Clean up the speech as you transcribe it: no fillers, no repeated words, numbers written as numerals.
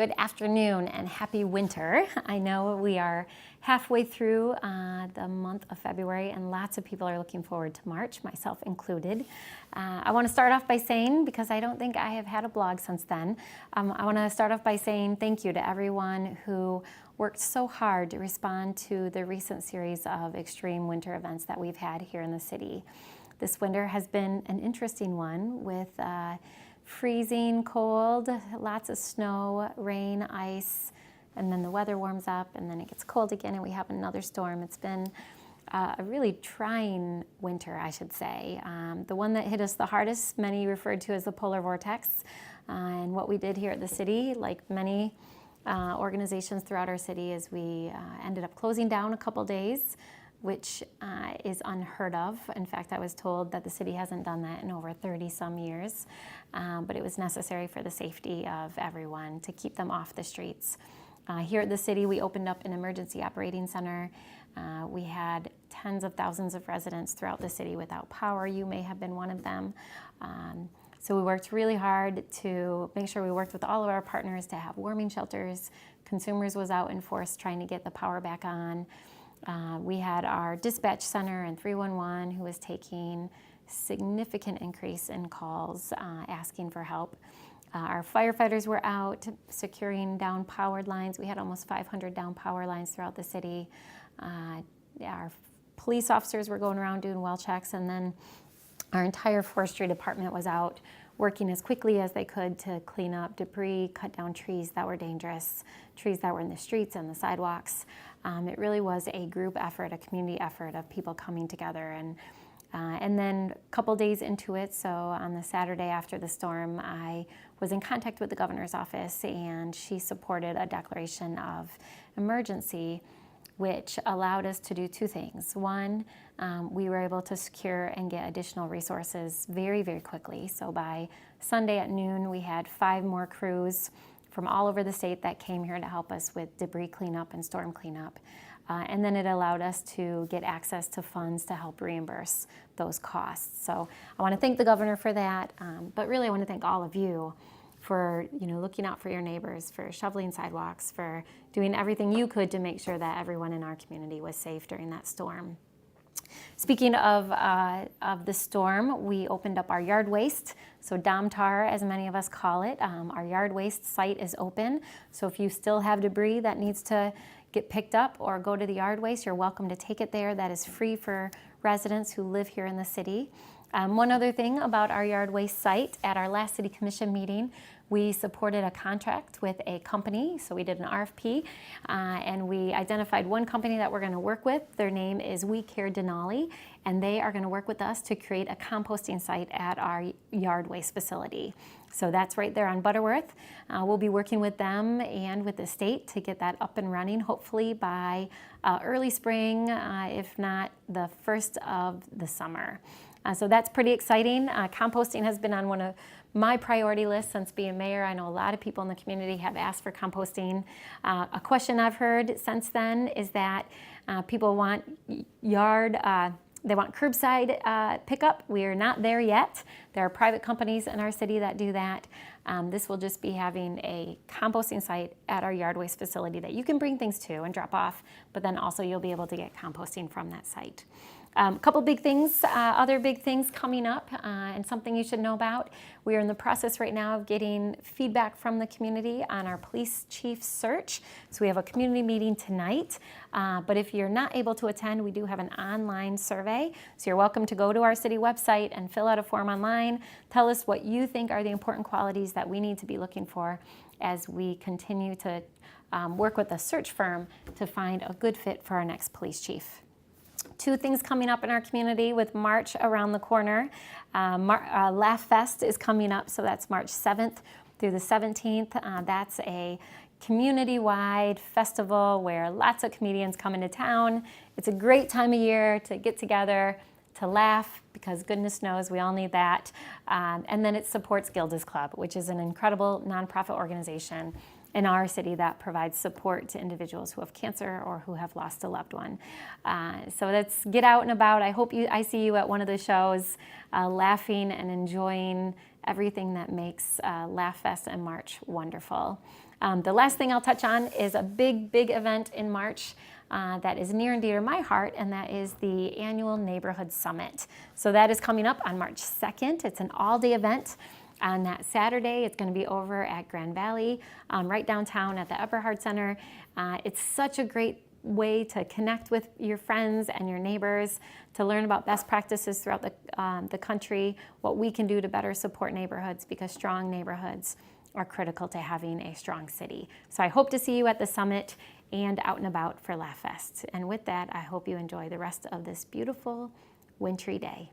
good afternoon and happy winter. I know we are halfway through the month of February and lots of people are looking forward to March, myself included. I want to start off by saying, because I don't think I have had a blog since then, I want to start off by saying thank you to everyone who worked so hard to respond to the recent series of extreme winter events that we've had here in the city. This winter has been an interesting one with freezing cold, lots of snow, rain, ice, and then the weather warms up and then it gets cold again and we have another storm. It's been a really trying winter, I should say. The one that hit us the hardest, many referred to as the polar vortex. And what we did here at the city, like many organizations throughout our city, is we ended up closing down a couple days, which is unheard of. In fact, I was told that the city hasn't done that in over 30 some years, but it was necessary for the safety of everyone to keep them off the streets. Here at the city, we opened up an emergency operating center. We had tens of thousands of residents throughout the city without power. You may have been one of them. So we worked really hard to make sure we worked with all of our partners to have warming shelters. Consumers was out in force trying to get the power back on. We had our dispatch center and 311 who was taking significant increase in calls asking for help. Our firefighters were out securing down powered lines. We had almost 500 down power lines throughout the city. Our police officers were going around doing well checks, and then our entire forestry department was out working as quickly as they could to clean up debris, cut down trees that were dangerous, trees that were in the streets and the sidewalks. It really was a group effort, a community effort of people coming together. And then a couple days into it, so on the Saturday after the storm, I was in contact with the governor's office and she supported a declaration of emergency, which allowed us to do two things. One, we were able to secure and get additional resources very, very quickly. So by Sunday at noon, we had 5 more crews from all over the state that came here to help us with debris cleanup and storm cleanup. And then it allowed us to get access to funds to help reimburse those costs. So I want to thank the governor for that, but really I want to thank all of you for looking out for your neighbors, for shoveling sidewalks, for doing everything you could to make sure that everyone in our community was safe during that storm. Speaking of the storm, we opened up our yard waste, so Domtar, as many of us call it. Our yard waste site is open, so if you still have debris that needs to get picked up or go to the yard waste, you're welcome to take it there. That is free for residents who live here in the city. One other thing about our yard waste site, at our last City Commission meeting, we supported a contract with a company, so we did an RFP, and we identified one company that we're going to work with. Their name is We Care Denali, and they are going to work with us to create a composting site at our yard waste facility. So that's right there on Butterworth. We'll be working with them and with the state to get that up and running, hopefully by early spring, if not the first of the summer. So that's pretty exciting. Composting has been on one of my priority lists since being mayor. I know a lot of people in the community have asked for composting. A question I've heard since then is that people want they want curbside pickup. We are not there yet. There are private companies in our city that do that. This will just be having a composting site at our yard waste facility that you can bring things to and drop off, but then also you'll be able to get composting from that site. A couple big things, other big things coming up, and something you should know about. We are in the process right now of getting feedback from the community on our police chief search. So we have a community meeting tonight, but if you're not able to attend, we do have an online survey. So you're welcome to go to our city website and fill out a form online. Tell us what you think are the important qualities that we need to be looking for as we continue to work with a search firm to find a good fit for our next police chief. Two things coming up in our community with March around the corner. LaughFest is coming up, so that's March 7th through the 17th. That's a community-wide festival where lots of comedians come into town. It's a great time of year to get together, to laugh, because goodness knows we all need that. And then it supports Gilda's Club, which is an incredible nonprofit organization in our city that provides support to individuals who have cancer or who have lost a loved one. So let's get out and about. I see you at one of the shows laughing and enjoying everything that makes LaughFest and March wonderful. The last thing I'll touch on is a big event in March that is near and dear to my heart, and that is the annual Neighborhood Summit. So that is coming up on March 2nd. It's an all-day event. On that Saturday, it's going to be over at Grand Valley, right downtown at the Eberhard Center. It's such a great way to connect with your friends and your neighbors, to learn about best practices throughout the country, what we can do to better support neighborhoods, because strong neighborhoods are critical to having a strong city. So I hope to see you at the summit and out and about for LaughFest. And with that, I hope you enjoy the rest of this beautiful wintry day.